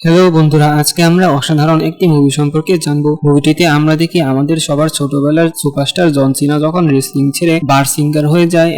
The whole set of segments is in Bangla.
হ্যালো বন্ধুরা, আজকে আমরা অসাধারণ একটি মুভি সম্পর্কে জানবো। মুভিটিতে আমরা দেখি আমাদের সবার ছোটবেলার সুপারস্টার জন সিনা যখন রেসলিং ছেড়ে বার সিঙ্গার হয়ে যায়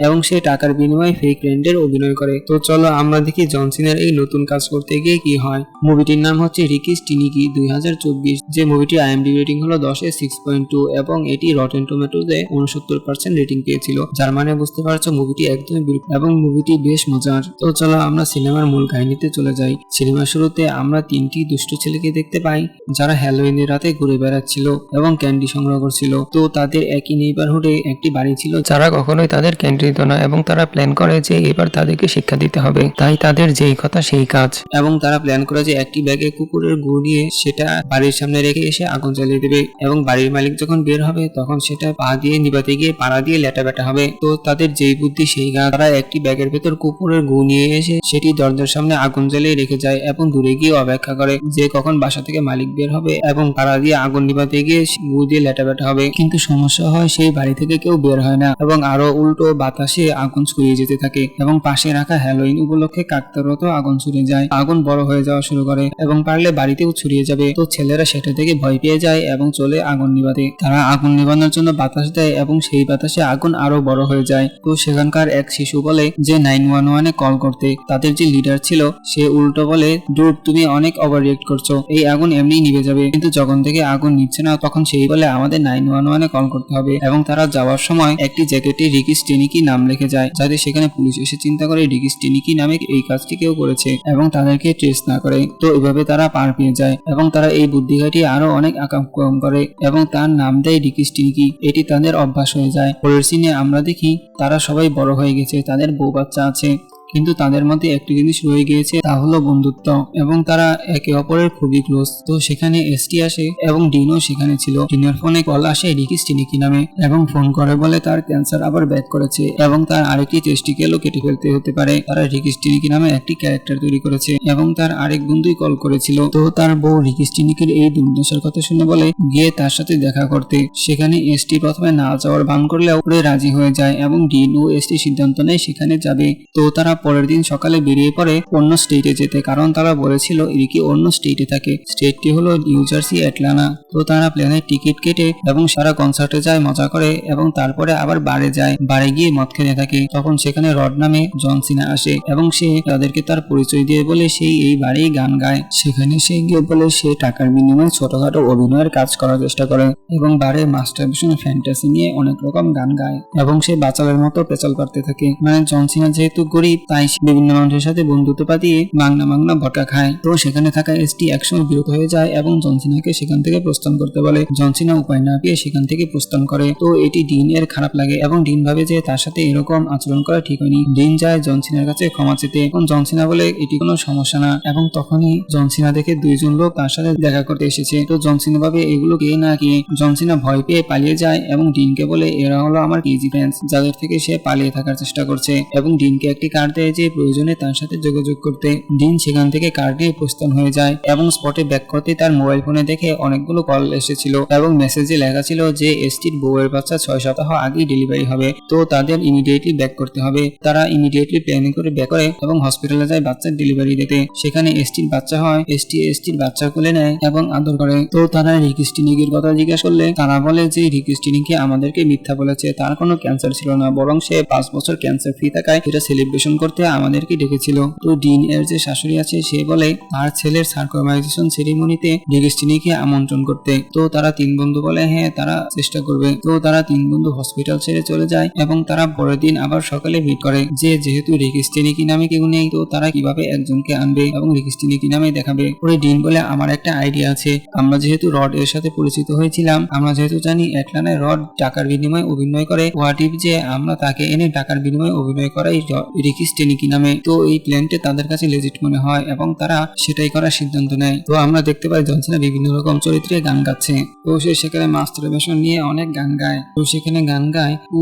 এবং সে টাকার বিনিময়ে ফেক র্যান্ডের অভিনয় করে। তো চলো আমরা দেখি জন সিনার এই নতুন কাজ করতে গিয়ে কি হয়। মুভিটির নাম হচ্ছে রিকিস টিনিকি 2024, যে মুভিটির আইএমডিবি রেটিং হলো 10-এ 6.2 এবং এটি রটেন টমেটোতে 69% রেটিং পেয়েছিল, যার মানে বুঝতে পারছো মুভিটি একদমই এবং মুভিটি বেশ মজার। তো চলো আমরা সিনেমার মূল কাহিনীতে চলে যাই। সিনেমার শুরুতে আমরা তিনটি দুষ্ট ছেলেকে দেখতে পাই যারা হ্যালোইনের রাতে ঘুরে বেড়াচ্ছিল এবং ক্যান্ডি সংগ্রহ করছিল। তো তাদের একই নেইবারহুডে একটি বাড়ি ছিল যারা কখনোই তাদের ক্যান্ডি দিত না এবং তারা প্ল্যান করে যে এবার তাদেরকে শিক্ষা দিতে হবে, তাই তাদের যেই কথা সেই কাজ। এবং তারা প্ল্যান করে যে একটি ব্যাগে কুকুরের গু নিয়ে সেটা বাড়ির সামনে রেখে এসে আগুন জ্বালিয়ে দেবে এবং বাড়ির মালিক যখন বের হবে তখন সেটা পা দিয়ে নিবাতে গিয়ে পাড়া দিয়ে লেটা বেটা হবে। তো তাদের যেই বুদ্ধি সেই কাজ। তারা একটি ব্যাগের ভেতর কুকুরের গু নিয়ে এসে সেটি দরজার সামনে আগুন জ্বালিয়ে রেখে যায় এবং দূরে গিয়ে অপেক্ষা করে যে কখন বাসা থেকে মালিক বের হবে এবং পাড়া দিয়ে আগুন নিভাতে গিয়ে গু দিয়ে লেটা বেটা হবে। কিন্তু সমস্যা হয় সেই বাড়ি থেকে কেউ বের হয় না এবং আরো উল্টো বাতাসে আগুন ছড়িয়ে যেতে থাকে এবং পাশে রাখা হ্যালোইন উপলক্ষে কাকতারত আগুন ছড়িয়ে যায়। আগুন বড় হয়ে যাওয়া শুরু করে এবং পারলে বাড়িতেও ছড়িয়ে যাবে। তো ছেলেরা সেটা থেকে ভয় পেয়ে যায় এবং চলে আগুন নিভাতে। তারা আগুন নিভানোর জন্য বাতাস দেয় এবং সেই বাতাসে আগুন আরো বড় হয়ে যায়। তো সেখানকার এক শিশু বলে যে 911-এ কল করতে। তাদের যে লিডার ছিল সে উল্টো বলে, ডুড তুমি অনেক ওভার রিয়েক্ট করছো, এই আগুন এমনি নিভে যাবে। কিন্তু যখন থেকে আগুন নিচ্ছে না তখন সেই বলে আমাদের 911-এ কল করতে হবে। এবং তারা যাওয়ার সময় একটি জ্যাকেটে রিকিস টিনিকি নাম লিখে যায় যাতে সেখানে পুলিশ এসে চিন্তা করে রিকিস টিনিকি নামে এই কাজটি কেউ করেছে এবং তাদেরকে ট্রেস না করে। তো এভাবে তারা পার পেয়ে যায় এবং তারা এই বুদ্ধি খাটিয়ে আরো অনেক আকাম করে এবং তার নাম দেয় রিকিস টিনিকি। এটি তাদের অভ্যাস হয়ে যায়। পরের সিনে আমরা দেখি তারা সবাই বড় হয়ে গেছে, তাদের বউ বাচ্চা আছে, কিন্তু তাদের মধ্যে একটি জিনিস রয়ে গিয়েছে, তা হলো বন্ধুত্ব এবং তারা একে অপরের খুবই ক্লোজ। তো সেখানে এসটি আসে এবং ডিনও সেখানে ছিল। ডিনের ফোনে কল আসে রিকিস টিনিকি নামে এবং ফোন করে বলে তার ক্যান্সার আবার ব্যাক করেছে এবং তার আরেকটি টেস্টিকেলও কেটে ফেলতে হতে পারে। তারা রিকিস টিনিকি নামে একটি ক্যারেক্টার তৈরি করেছে এবং তার আরেক বন্ধুই কল করেছিল। তো তার বউ রিকিস টিনিকির এই দুর্দশার কথা শুনে বলে গিয়ে তার সাথে দেখা করতে। সেখানে এসটি প্রথমে না যাওয়ার ভান করলেও ওরে রাজি হয়ে যায় এবং ডিন ও এসটি সিদ্ধান্ত নেয় সেখানে যাবে। তো তারা পরের দিন সকালে বেরিয়ে পড়ে অন্য স্টেটে যেতে, কারণ তারা বলেছিল রিকি অন্য স্টেটে থাকে। স্টেটটি হলো নিউ জার্সি, অ্যাটলান্টা। তো তারা প্লেনের টিকিট কেটে এবং সারা কনসার্টে যায়, মজা করে এবং তারপরে আবার বারে যায়। বারে গিয়ে মদ খেতে থাকে। তখন সেখানে রড নামে জন সিনা আসে এবং সে তাদেরকে তার পরিচয় দিয়ে বলে সেই এই বারেই গান গায়। সেখানে সে গিয়ে বলে সে টাকার বিনিময়ে ছোটখাটো অভিনয়ের কাজ করার চেষ্টা করে এবং বারে মাস্টারবেশন ফ্যান্টাসি নিয়ে অনেক রকম গান গায় এবং সে বাচালের মতো পেঁচাল পারতে থাকে। মানে জন সিনা যেহেতু গরিব তাই বিভিন্ন মানুষের সাথে বন্ধুত্ব পাতিয়ে মাংনা ভটকা খায়। তো সেখানে থাকা এসটি একসময় বিরত হয়ে যায় এবং জন সিনাকে সেখান থেকে প্রস্থান করতে বলে। জন সিনা উপায় না পেয়ে সেখান থেকে প্রস্থান করে। তো এটি ডিন এর খারাপ লাগে এবং ডিন ভাবে যে তার সাথে এরকম আচরণ করা ঠিক হয়নি। ডিন যায় জন সিনার কাছে ক্ষমা চেতে এবং জন সিনা বলে এটি কোনো সমস্যা না এবং তখনই জন সিনা দেখে দুইজন লোক তার সাথে দেখা করতে এসেছে। তো জন সিনা ভাবে এগুলো কে না কে। জন সিনা ভয় পেয়ে পালিয়ে যায় এবং ডিনকে বলে এরা হলো আমার কেজি ফ্রেন্ডস যাদের থেকে সে পালিয়ে থাকার চেষ্টা করছে এবং ডিনকে একটি কার্ড দেয় যে প্রয়োজনে তার সাথে যোগাযোগ করতে। ডিন সেখান থেকে কার্ড নিয়ে প্রস্থান হয়ে যায় এবং স্পটে ব্যাক করতে তার মোবাইল ফোনে দেখে অনেকগুলো কল এসেছিল এবং মেসেজে লেখা ছিল যে এসটির বউয়ের বাচ্চা 6 সপ্তাহ আগেই ডেলিভারি হবে, তো তাদের ইমিডিয়েটলি ব্যাক করতে হবে। তারা ইমিডিয়েটলি প্ল্যানিং করে ব্যাক করে এবং হসপিটালে যায় বাচ্চার ডেলিভারি দিতে। সেখানে এসটির বাচ্চা হয়, এসটির বাচ্চা কোলে নেয় এবং আদর করে। তো তারা রিকিস টিনিকির কথা জিজ্ঞাসা করলে তারা বলে যে রিকিস টিনিকি আমাদেরকে মিথ্যা বলেছে, তার কোনো ক্যান্সার ছিল না, বরং সে 5 বছর ক্যান্সার ফ্রি থাকায় এটা সেলিব্রেশন করতে আমাদেরকে ডেকেছিল। তো ডিন এর যে শাশুড়ি আছে সে বলে তার ছেলের সার্কামাইজেশন সেরিমনিতে রিকিস টিনিকে আমন্ত্রণ করতে। তো তারা তিন বন্ধু বলে হ্যাঁ তারা চেষ্টা করবে। তো তারা তিন বন্ধু হসপিটাল ছেড়ে চলে যায় এবং তারা পরের দিন আবার সকালে মিট করে যে যেহেতু রিকিস টিনিকি নামে কেউ নেই তো তারা কিভাবে একজনকে আনবে এবং রিকিস টিনিকি নামে দেখাবে। পরে ডিন বলে আমার একটা আইডিয়া আছে, আমরা যেহেতু রড এর সাথে পরিচিত হয়েছিলাম, আমরা যেহেতু জানি অ্যাটলান্টায় রড টাকার বিনিময়ে অভিনয় করে, হোয়াট ইফ যে আমরা তাকে এনে টাকার বিনিময়ে অভিনয় করাই রিকিস টিনিকি নামে। তো এই প্ল্যানটা তাদের কাছে লেজিট মনে হয় এবং তারা সেটাই করার সিদ্ধান্ত নেয়। তো আমরা দেখতে পাই জন সিনা বিভিন্ন রকম চরিত্রে গান গাচ্ছে। তো সে সেখানে মাস্টারবেশন নিয়ে অনেক গান গায়। তো সেখানে গান গায় ও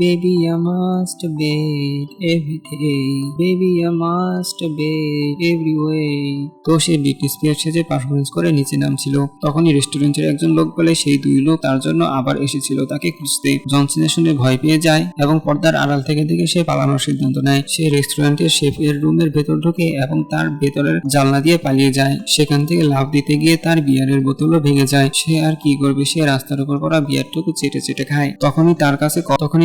baby I must bet everyday, baby I must bet everyway. তো সে ব্রিটিশ স্পিয়ার সেজে পারফরমেন্স করে নিচে নামছিল। তখনই রেস্টুরেন্টের একজন লোক বলে সেই দুই লোক তার জন্য আবার এসেছিল তাকে খুঁজতে। জন সিনা শুনে ভয় পেয়ে যায় এবং পর্দার আড়াল থেকে দেখে সে পালানোর সিদ্ধান্ত নেয়। সে রেস্টুরেন্টের শেফের রুমের ভেতর ঢোকে এবং তার ভেতরের জানলা দিয়ে পালিয়ে যায়। সেখান থেকে লাফ দিতে গিয়ে তার বিয়ারের বোতলও ভেঙে যায়। সে আর কি করবে, সে রাস্তার উপর পড়া বিয়ারটুকু চেটে চেটে খায়। তখনই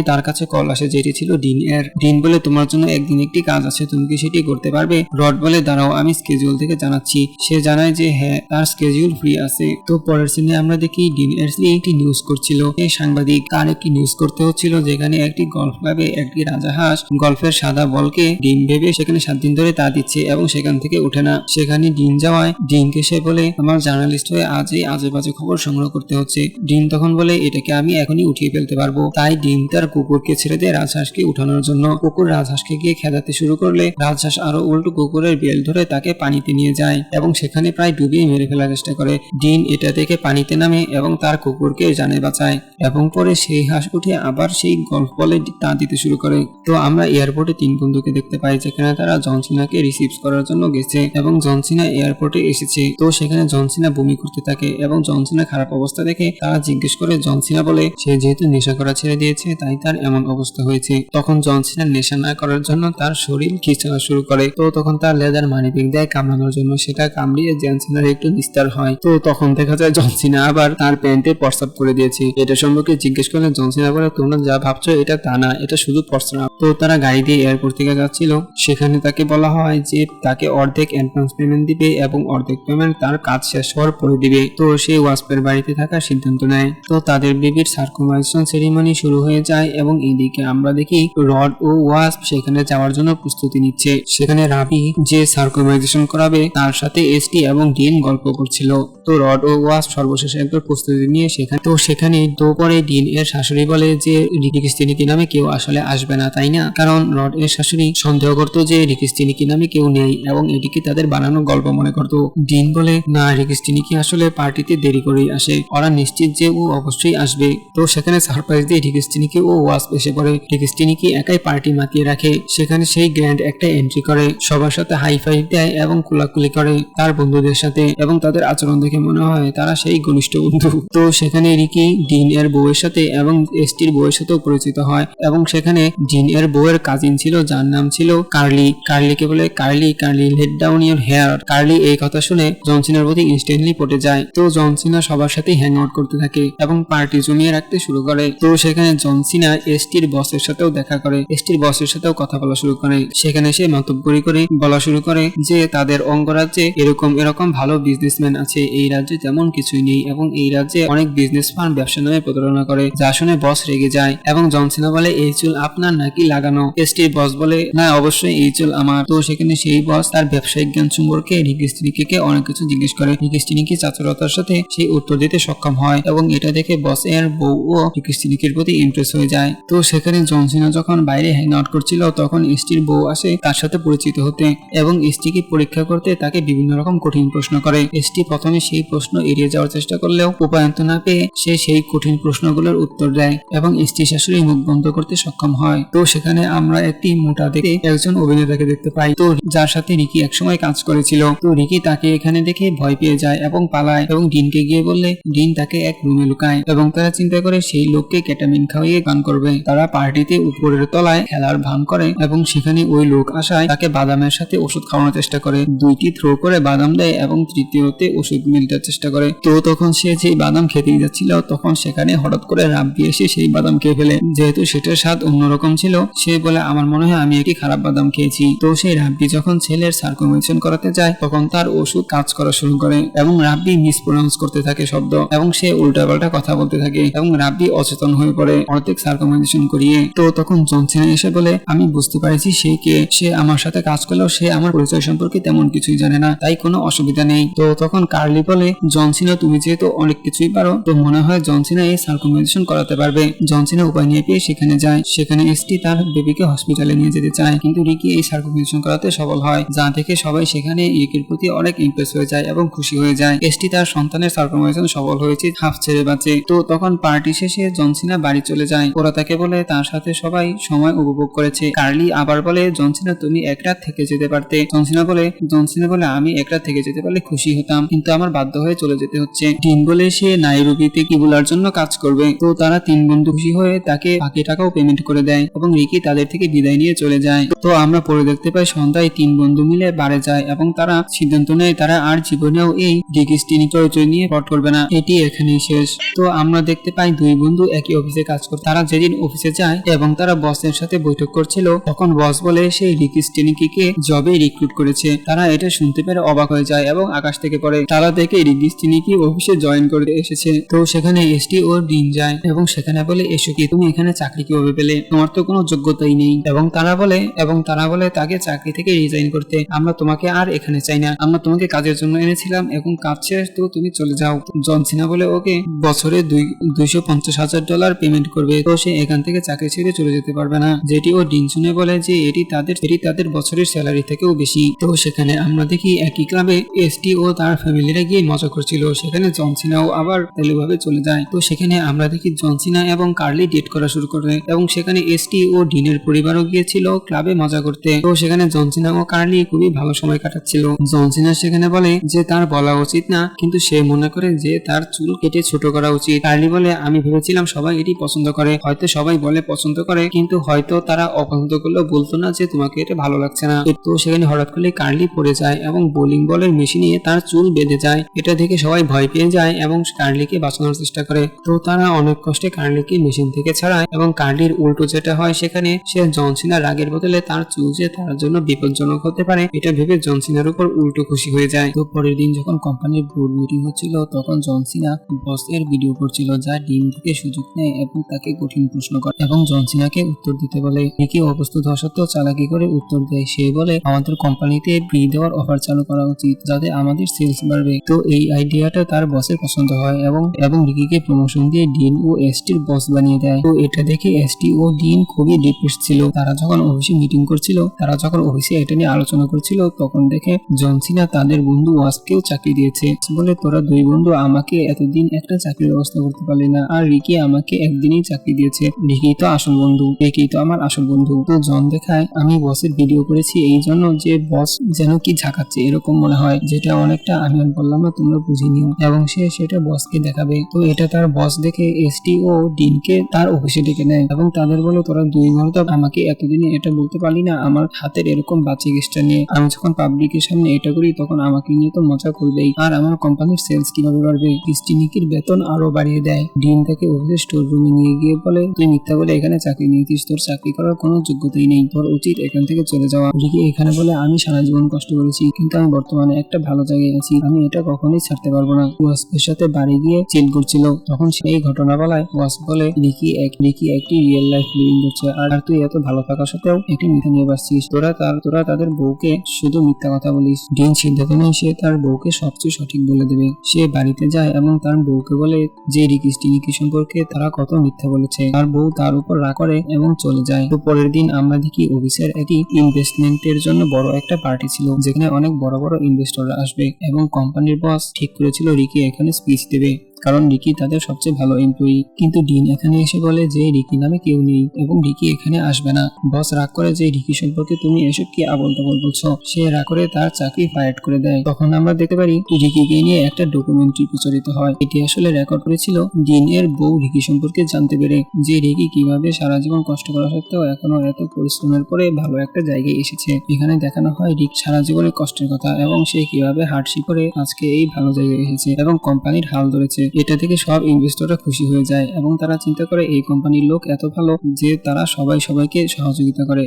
তার কাছে কল আসে, যেটি ছিল ডিন এর। ডিন বলে, তোমার জন্য একদিন একটি কাজ আছে, তুমি কি সেটি করতে পারবে? রড বলে, দাঁড়াও, আমি স্কেজুয়াল থেকে জানাচ্ছি। সে জানায় যে হ্যাঁ, তার স্কেজুয়াল ফ্রি আছে। তো পরের সিনে আমরা দেখি ডিন এরসলি একটি নিউজ করছিল। এই সাংবাদিক তার একটি নিউজ করতে হচ্ছিল, যেখানে একটি গল্ফ ক্লাবে একটি রাজাহাঁস গল্ফের সাদা বলকে ডিম ভেবে সেখানে 7 দিন ধরে তা দিচ্ছে এবং সেখান থেকে ওঠে না। সেখানে ডিন যাওয়ায় ডিনকে সে বলে, আমার জার্নালিস্ট হয়ে আজই আজে বাজে খবর সংগ্রহ করতে হচ্ছে। ডিন তখন বলে, এটাকে আমি এখনই উঠিয়ে ফেলতে পারবো। তাই ডিন তার কুকুরকে ছেড়ে দেয় রাজহাঁসকে উঠানোর জন্য। কুকুর রাজহাঁসকে গিয়ে খেদাতে শুরু করলে রাজহাঁস আরো উল্টো কুকুরের বেল ধরে তাকে পানিতে নিয়ে যায় এবং সেখানে প্রায় ডুবিয়ে মেরে ফেলার চেষ্টা করে। ডিন এটা দেখে পানিতে নামে এবং তার কুকুরকে জানে বাঁচায় এবং পরে সেই হাঁস উঠে আবার সেই গল্ফ বলে তা দিতে শুরু করে। তো আমরা এয়ারপোর্টে 3 বন্ধুকে দেখতে পাই, যেখানে তারা জন সিনাকে রিসিভ করার জন্য গেছে এবং জন সিনা এয়ারপোর্টে এসেছে। তো সেখানে জন সিনা বমি করতে থাকে এবং জন সিনা খারাপ অবস্থা দেখে তারা জিজ্ঞেস করে। জন সিনা বলে, সে যেহেতু নেশা করা ছেড়ে দিয়েছে তাই তার এমন অবস্থা হয়েছে। তখন জন সিনা নেশা না করার জন্য তার শরীর খিঁচানো শুরু করে। তো তখন তার লেদার মানিব্যাগ দেয় কামড়ানোর জন্য, সেটা কামড়িয়ে জন সিনার একটু নিস্তার হয়। তো তখন দেখা যায় জন সিনা আবার তার প্যান্টে প্রস্রাব করে দিয়েছে। এটা সম্পর্কে জিজ্ঞেস করলে জন সিনা বলে, তোমরা যা ভাবছো এটা তা না, এটা শুধু প্রস্রাব। তো তারা গাড়ি দিয়ে এয়ারপোর্ট থেকে যাচ্ছিল। সেখানে তাকে বলা হয় যে তাকে অর্ধেক অ্যাডভান্স পেমেন্ট দিবে এবং অর্ধেক পেমেন্ট তার কাজ শেষ হওয়ার পরে দিবে। তো সে ওয়াস্পের বাড়িতে থাকার সিদ্ধান্ত নেয়। তো তাদের বেবির সার্কুমাইজেশন সেরিমনি শুরু হয়ে যায় এবং এইদিকে আমরা দেখি রড ও ওয়াস্প সেখানে যাওয়ার জন্য প্রস্তুতি নিচ্ছে। সেখানে রাবি যে সার্কুমাইজেশন করাবে তার সাথে এসটি এবং ডিন গল্প করছিল। তো রড ও ওয়াস্প সর্বশেষে একবার প্রস্তুতি নিয়ে সেখানে পরে ডিন এর শাশুড়ি বলে যে রিকিস্তিনিকি নামে কেউ আসলে আসবে না, তাই না? কারণ রড এর শাশুড়ি সন্দেহ করতো যে রিকিস্তিনিকি নামে কেউ নেই এবং এটিকে তাদের বানানো গল্প মনে করতো। ডিন বলে, না, রিকিস্তিনিকি আসলে পার্টিতে দেরি করেই আসে, ওরা নিশ্চিত যে ও অবশ্যই আসবে। তো সেখানে সারপ্রাইজ দিয়ে রিকিস্তিনিকি ও ওয়াস্প এসে পড়ে। রিকিস্তিনিকি একাই পার্টি মাতিয়ে রাখে। সেখানে সেই গ্র্যান্ড একটা এন্ট্রি করে, সবার সাথে হাই ফাইভ দেয় এবং কুলাকুলি করে তার বন্ধুদের সাথে এবং তাদের আচরণ দেখে মনে হয় তারা সেই ঘনিষ্ঠ বন্ধু। তো সেখানে রিকি ডিন এর বউয়ের সাথে এবং এসটির বউয়ের সাথেও পরিচিত হয় এবং সেখানে ডিন এর বউয়ের কাজিন ছিল যার নাম ছিল কার্লি। কার্লিকে বলে, Carly let down your hair. Carly এই কথা শুনে জন সিনার প্রতি ইনস্ট্যান্টলি পটে যায়। তো জন সিনা সবার সাথে হ্যাং আউট করতে থাকে এবং পার্টি জমিয়ে রাখতে শুরু করে। তো সেখানে জন সিনা এসটির বসের সাথেও দেখা করে, এসটির বসের সাথেও কথা বলা শুরু করে। সেখানে সে মাতব্বরি করে বলা শুরু করে যে তাদের অঙ্গরাজ্যে এরকম ভালো বিজনেসম্যান আছে, এই রাজ্যে তেমন কিছুই নেই এবং এই রাজ্যে অনেক বিজনেস ফার্ম ব্যবসা নামে প্রতারণা করে। যা শুনে বস রেগে যায় এবং জন সিনা বলে, এই চুল আপনার নাকি লাগানো? এসটির বস বলে, না, অবশ্যই এই চুল আমার। তো সেখানে সেই বস তার ব্যবসায়িক জ্ঞান সম্পর্কে রিকিস্তিনিকে অনেক কিছু জিজ্ঞেস করে। রিকিস্তিনিকি চাতুরতার সাথে সেই উত্তর দিতে সক্ষম হয় এবং এটা দেখে বস এর বউ ও রিকিস্তিনিকের প্রতি ইমপ্রেস হয়ে যায়। তো সেখানে জন সিনা যখন বাইরে হ্যাং আউট করছিল তখন এসটির বউ আসে তার সাথে পরিচিত হতে এবং এসটিকে পরীক্ষা করতে তাকে বিভিন্ন রকম কঠিন প্রশ্ন করে। এসটি প্রথমে সেই প্রশ্ন এড়িয়ে যাওয়ার চেষ্টা করলেও উপায়ন্ত না পেয়ে সে সেই কঠিন প্রশ্নগুলোর উত্তর দেয় এবং এসটি শাশুড়ি মুখ বন্ধ করতে সক্ষম হয়। তো সেখানে আমরা একটি মোটা দেখে একজন অভিনেতাকে দেখতে পাই, তো যার সাথে রিকি একসময় কাজ করেছিল। তো রিকি তাকে এখানে দেখে ভয় পেয়ে যায় এবং পালায় এবং ডিনকে গিয়ে বললে ডিন তাকে এক রুমে লুকায় এবং তারা চিন্তা করে সেই লোককে কেটামিন খাওয়িয়ে গান করবে। তারা পার্টিতে উপরের তলায় খেলার ভান করে এবং সেখানে ওই লোক আসায় তাকে বাদামের সাথে ওষুধ খাওয়ানোর চেষ্টা করে। 2টি থ্রো করে বাদাম দেয় এবং তৃতীয়তে ওষুধ মিলতে চেষ্টা করে। তো তখন সে যে বাদাম খেতেই যাচ্ছিল তখন সেখানে হঠাৎ করে রাব্বি এসে সেই বাদাম খেয়ে ফেলে। যেহেতু সেটার স্বাদ অন্যরকম ছিল, সে বলে, আমার মনে হয় আমি একটি খারাপ বাদাম খেয়েছি। তো সেই রাব্বি যখন ছেলের সার্কুমেশন করাতে যায় তখন তার ওষুধ কাজ করা শুরু করে এবং রাব্বি মিসপ্রোনাউন্স করতে থাকে শব্দ এবং সে উল্টাপাল্টা কথা বলতে থাকে এবং রাব্বি অচেতন হয়ে পড়ে অর্ধেক সার্কুমেশন করিয়ে। তো তখন জন সিনা এসে বলে, আমি বুঝতে পারছি সে কে, সে আমার সাথে কাজ করলেও সে আমার পরিচয় সম্পর্কে তেমন কিছুই জানে না, তাই কোনো অসুবিধা নেই। তো তখন কার্লি বলে, জন সিনা তুমি যেহেতু অনেক কিছুই পারো তো মনে হয় জন সিনা এই সার্কুমেশন করাতে পারবে। জন সিনা উপায় নিয়ে পেয়ে সেখানে যায়। সেখানে এসটি তার বেবিকে হসপিটালে নিয়ে যেতে চায় কিন্তু রিকি এই সার্কুমেশন করাতে সফল হয়, যা দেখে সবাই সেখানে রিকির প্রতি অনেক ইমপ্রেস হয়ে যায় এবং খুশি হয়ে যায়। এসটি তার সন্তানের সার্কুমেশন সফল হয়েছে, হাফ ছেড়ে বাঁচে। তো তখন পার্টি শেষে জন সিনা বাড়ি চলে যায়। ওরা তাকে বলে তার সাথে সবাই সময় উপভোগ করেছে। কার্লি আবার বলে, জন সিনা তুমি এক রাত থেকে যেতে পারতে। জন সিনা বলে আমি এক রাত থেকে যেতে পারলে খুশি হতাম কিন্তু আমার বাধ্য হয়ে চলে যেতে হচ্ছে। ডিন বলে সে নাইরোবিতে কিবুলার জন্য কাজ করবে। তো তারা 3 বন্ধু খুশি হয়ে তাকে বাকি টাকাও পেমেন্ট করে দেয় এবং রিকি তাদের থেকে বিদায় নিয়ে চলে যায়। তো আমরা পরে দেখতে পাই সন্ধ্যায় 3 বন্ধু মিলে বারে যায় এবং তারা সিদ্ধান্ত নেয় তারা আর জীবনেও এই রিকিস্টিনি চরিত্র নিয়ে প্লট করবে না। এটি এখানেই শেষ। তো আমরা দেখতে পাই 2 বন্ধু একই অফিসে কাজ করে। তারা যেদিন অফিসে যায় এবং তারা বসের সাথে বৈঠক করছিল, তখন বস বলে সেই রিকিস্টিনিকে জবে রিক্রুট করেছে। তারা এটা শুনতে পেরে অবাক হয়ে যায় এবং আকাশ থেকে পড়ে। তারা দেখে রিকিস্টিনিকি অফিসে জয়েন করতে এসেছে। তো সেখানে এসটি ও ডিন যায় এবং সেখানে বলে, এসো কি, তুমি এখানে চাকরি কিভাবে পেলে? তোমার তো কোনো যোগ্যতাই নেই। এবং তারা বলে তাকে চাকরি থেকে রিজাইন করতে। আমরা তোমাকে আর এখানে চাই না, আমরা তোমাকে কাজের জন্য এনেছিলাম এবং কাজ শেষ, তো তুমি চলে যাও। জন সিনা বলে ওকে বছরে $250,000 পেমেন্ট করবে, তো সে এখান থেকে চাকরি ছেড়ে চলে যেতে পারবে না। যেটি ও ডিন শুনে বলে যে এটি তাদের বছরের স্যালারি থেকেও বেশি। তো সেখানে আমরা দেখি একই ক্লাবে এসটি ও তার ফ্যামিলিরা গিয়ে মজা করছিল। সেখানে জন সিনাও আবার তেলুভাবে চলে যায়। তো সেখানে আমরা দেখি জন সিনা এবং কার্লি ডেট করা শুরু করে এবং সেখানে এসটি ও ডিনের পরিবারও গিয়েছিল ক্লাবে মজা করতে। তো সেখানে জন সিনা ও কার্লি খুবই ভালো সময় কাটাচ্ছিল। জন সিনা সেখানে বলে যে তার বলা উচিত না, কিন্তু সে মনে করে যে তার চুল কেটে ছোট করা উচিত। কার্লি বলে, আমি ভেবেছিলাম সবাই এটি পছন্দ করে, হয়তো সবাই বলে পছন্দ করে, কিন্তু হয়তো তারা অপছন্দ করলেও বলতো না যে তোমাকে এটা ভালো লাগছে না। তো সেখানে হঠাৎ করে কার্লি পড়ে যায় এবং বোলিং বলের মেশিনে তার চুল বেঁধে যায়। এটা দেখে সবাই ভয় পেয়ে যায় এবং কার্লিকে বাঁচানোর চেষ্টা করে। তো তারা অনেক কষ্টে কার্লিকে মেশিন থেকে ছাড়ায় এবং কার্লির উল্টো যেটা হয়, সেখানে সে জন সিনার রাগের বদলে তার চুল যে তার জন্য বিপজ্জনক হতে পারে এটা ভেবে জন সিনার উপর উল্টো খুশি হয়ে যায়। তো পরের দিন যখন কোম্পানির বোর্ড মিটিং হচ্ছিল, তখন জন সিনা বস এর ভিডিও করছিল, যা ডিন থেকে সুযোগ নেয় এবং তাকে কঠিন প্রশ্ন করে এবং জন সিনাকে উত্তর দিতে বলে। নিকি অপ্রস্তুত হওয়া সত্ত্বেও চালাকি করে উত্তর দেয়। সে বলে, আমাদের কোম্পানিতে ফ্রি দেওয়ার অফার চালু করা উচিত যাতে আমাদের সেলস বাড়বে। তো এই আইডিয়াটা তার বসের পছন্দ হয় এবং রিকিকে প্রমোশন দিয়ে ডিন ও এসটির বস বানিয়ে দেয়। তো এটা দেখে এসটি ও ডিন খুবই ডিপ্রেস ছিল। তারা যখন অফিসে মিটিং করছিল, এটা নিয়ে আলোচনা করছিল, তখন দেখে জন সিনা তাদের বন্ধু ওয়াসকেও চাকরি দিয়েছে। বলে, তোরা 2 বন্ধু আমাকে এতদিন একটা চাকরির ব্যবস্থা করতে পারলি না, আর রিকি আমাকে একদিনই চাকরি দিয়েছে। রিকি তো আমার আসল বন্ধু। তো জন দেখায়, আমি বসের ভিডিও করেছি এই জন্য যে বস যেন কি ঝাঁকাচ্ছে এরকম মনে হয়, যেটা অনেকটা আমি বললাম না, তোমরা বুঝে নিও। এবং সে সেটা বসকে দেখাবে। তো এটা তার বস দেখে এসটি ও ডিনকে তার অফিসে ডেকে নেয় এবং তাদের বলে, তোরা 2 ঘন্টা আমাকে এতদিনে এটা বলতে পারলি না আমার হাতের এরকম বাচ্চা গেস্টটা নিয়ে। আমি যখন পাবলিকের সামনে এটা করি তখন আমাকে নিয়ে তো মজা করবেই, আর আমার কোম্পানির সেলস কিভাবে বাড়বে? ক্রিস্টিনিকির বেতন আরো বাড়িয়ে দেয়। ডিন তাকে অফিসের স্টোর রুমে নিয়ে গিয়ে বলে, তুই মিথ্যা বলে এখানে চাকরি নিয়েছিস, তোর চাকরি করার কোনো যোগ্যতাই নেই, তোর উচিত এখান থেকে চলে যাওয়া। রিকি এখানে বলে, আমি সারা জীবন কষ্ট করেছি, কিন্তু আমি বর্তমানে একটা ভালো জায়গায় আছি, আমি এটা কখনোই ছাড়তে পারবো না। ওয়াসপের সাথে বাড়ি গিয়ে চিল করছিল, তখন সেই ঘটনা বলায় ওয়াস বলে, রিকি একটি রিয়েল লাইফ লিভিং করছে, আর তুই এত ভালো থাকা সত্ত্বেও একটি মিথ্যা নিয়ে বাঁচছিস। তোরা তাদের বউকে শুধু মিথ্যা কথা বলিস। ডিন সিদ্ধান্ত নেয় সে তার বউকে সবচেয়ে সঠিক বলে দেবে। সে বাড়িতে যায় এবং তার বউকে বলে যে রিকি সম্পর্কে তারা কত মিথ্যা বলেছে। তার বউ তার উপর রাগ করে এবং চলে যায়। তো পরের দিন আমরা দেখি অফিসের একটি ইনভেস্টমেন্টের জন্য বড় একটা পার্টি ছিল, যেখানে অনেক বড় বড় ইনভেস্টররা আসবে এবং কোম্পানির বস ঠিক করেছিল রিকি এখানে স্পিচ দেবে, কারণ রিকি তাদের সবচেয়ে ভালো এমপ্লয়ি। কিন্তু ডিন এখানে এসে বলে যে রিকি নামে কেউ নেই এবং রিকি এখানে আসবে না। বস রাগ করে যে রিকি সম্পর্কে তুমি এসব কি আবল তাবল বলছো। সে রাগ করে তার চাকরি ফায়ার করে দেয়। তখন আমরা দেখতে পারি রিকিকে নিয়ে একটা ডকুমেন্টারি প্রচারিত হয়। এটি আসলে রেকর্ড করেছিল ডিনের বউ রিকি সম্পর্কে জানতে পেরে, যে রিকি কিভাবে সারা জীবন কষ্ট করা সত্ত্বেও এখনো এত পরিশ্রমের পরে ভালো একটা জায়গায় এসেছে। এখানে দেখানো হয় রিক সারা জীবনের কষ্টের কথা এবং সে কিভাবে হার্ডশিপ করে আজকে এই ভালো জায়গায় এসেছে এবং কোম্পানির হাল ধরেছে। এটা থেকে সব ইনভেস্টররা খুশি হয়ে যায় এবং তারা চিন্তা করে এই কোম্পানির লোক এত ভালো যে তারা সবাইকে সহযোগিতা করে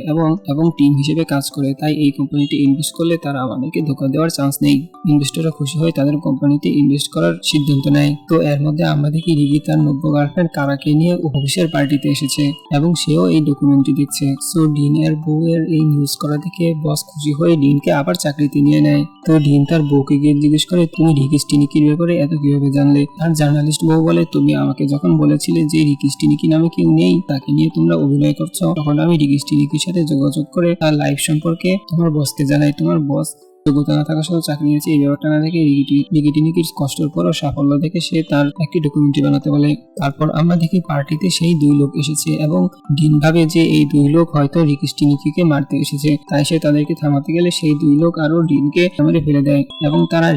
এবং টিম হিসেবে কাজ করে, তাই এই কোম্পানিতে ইনভেস্ট করলে তারা আমাদেরকে ধোঁকা দেওয়ার চান্স নেই। ইনভেস্টররা খুশি হয়ে তাদের কোম্পানিতে ইনভেস্ট করার সিদ্ধান্ত নেয়। তো এর মধ্যে আমরা দেখি রিকি তার নব্য গার্লফ্রেন্ড কারাকে নিয়ে অফিসের পার্টিতে এসেছে এবং সেও এই ডকুমেন্টারি দেখছে। সো ডিনের বউয়ের এই নিউজ করা দেখে বস খুশি হয়ে ডিনকে আবার চাকরিতে নিয়ে নেয়। তো ডিন তার বউকে গিয়ে জিজ্ঞেস করে, তুমি রিকিস্টিনিকির ব্যাপারে এত কিভাবে জানলে? আর জার্নালিস্ট বউ বলে, তুমি আমাকে যখন বলেছিলে যে রিকিস্টিনিকি নামে কেউ নেই, তাকে নিয়ে তোমরা অভিনয় করছো, তখন আমি রিকিস্টিনিকির সাথে যোগাযোগ করে তার লাইফ সম্পর্কে তোমার বসকে জানাই। তোমার বস যোগ্যতা না থাকা সত্ত্বেও চাকরি নিয়েছে। এই ব্যাপারটা না দেখে নিকির কষ্টের পর ও সাফল্য দেখে সে তার একটি ডকুমেন্টারি বানাতে বলে। তারপর আমরা দেখি পার্টিতে সেই 2 লোক এসেছে এবং ডিন ভাবে যে এই 2 লোক হয়তো নিকিকে মারতে এসেছে, তাই সে তাদেরকে থামাতে গেলে সেই 2 লোক আরো ডিনকে মেরে ফেলে দেয় এবং তারা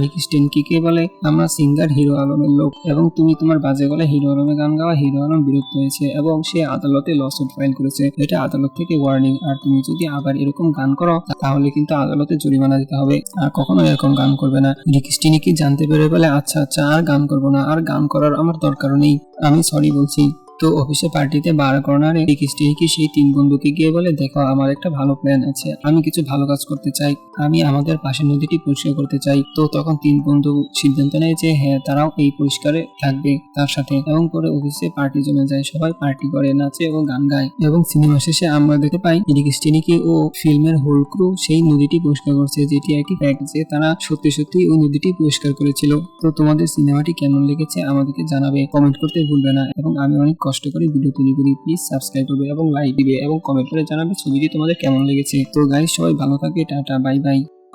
নিকিকে বলে, আমরা সিঙ্গার হিরো আলমের লোক এবং তুমি তোমার বাজে গলায় হিরো আলমের গান গাওয়া। হিরো আলম বিরক্ত হয়েছে এবং সে আদালতে লসুট ফাইল করেছে। এটা আদালত থেকে ওয়ার্নিং, আর তুমি যদি আবার এরকম গান করো তাহলে কিন্তু আদালতে জরিমানা দিতে হবে, আর কখনো এরকম গান করবে না। নিকি জানতে পেরে বলে, আচ্ছা আচ্ছা আর গান করবো না, আর গান করার আমার দরকারও নেই, আমি সরি বলছি। তো অফিসে পার্টিতে বার কর্নারে নিকি সেই 3 বন্ধুকে গিয়ে বলে, দেখো আমার একটা ভালো প্ল্যান আছে, আমি কিছু ভালো কাজ করতে চাই, আমি আমাদের পাশের নদীটি পরিষ্কার করতে চাই। তো তখন 3 বন্ধু সিদ্ধান্ত নেয় যে হ্যাঁ তারাও এই পরিষ্কারে থাকবে তার সাথে, এবং পরে অফিসে পার্টি জমে যায়, সবাই পার্টি করে, নাচে ও গান গায়। এবং সিনেমা শেষে আমরা দেখতে পাই নিকি ও ফিল্মের হোল ক্রু সেই নদীটি পরিষ্কার করছে, যেটি একটি ফ্যাক্ট যে তারা সত্যি সত্যি ওই নদীটি পরিষ্কার করেছিল। তো তোমাদের সিনেমাটি কেমন লেগেছে আমাদেরকে জানাবে, কমেন্ট করতে ভুলবে না। এবং আমি অনেক কষ্ট করে ভিডিও তৈরি করি, প্লিজ সাবস্ক্রাইব করবে এবং লাইক দিবে এবং কমেন্ট করে জানাবে ছবিটি তোমাদের কেমন লেগেছে। তো গাইস সবাই ভালো থাকে, টাটা বাই বাই।